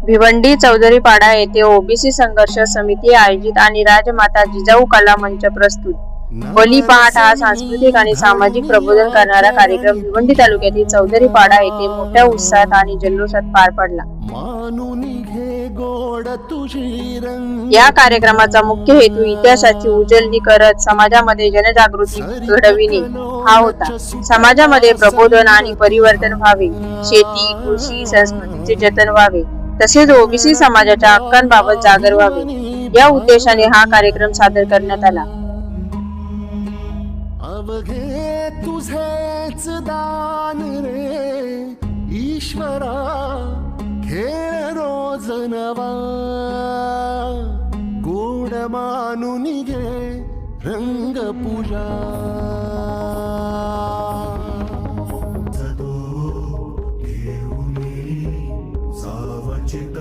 भिवंडी चौधरीपाडा येथे ओबीसी संघर्ष समिती आयोजित आणि राजमाता जिजाऊ कला मंच प्रस्तुत बलिपाठ हा सांस्कृतिक आणि सामाजिक प्रबोधन करणारा कार्यक्रम भिवंडी तालुक्यातील चौधरीपाडा येथे मोठ्या उत्साहात आणि जल्लोषात पार पडला। या कार्यक्रमाचा मुख्य हेतू इतिहासाची उजळणी करत समाजामध्ये जनजागृती घडविणे हा होता। समाजामध्ये प्रबोधन आणि परिवर्तन व्हावे, शेती, कृषी, संस्कृतीचे जतन व्हावे, तसेच ओबीसी समाजाच्या हक्कांबाबत जागर व्हावे या उद्देशाने हा कार्यक्रम सादर करण्यात आला। अवघे तुझेच दान रे ईश्वरा, खेळ रोज नवा, गोड मानून घे रंग पूजा। जतो घेऊन सावचित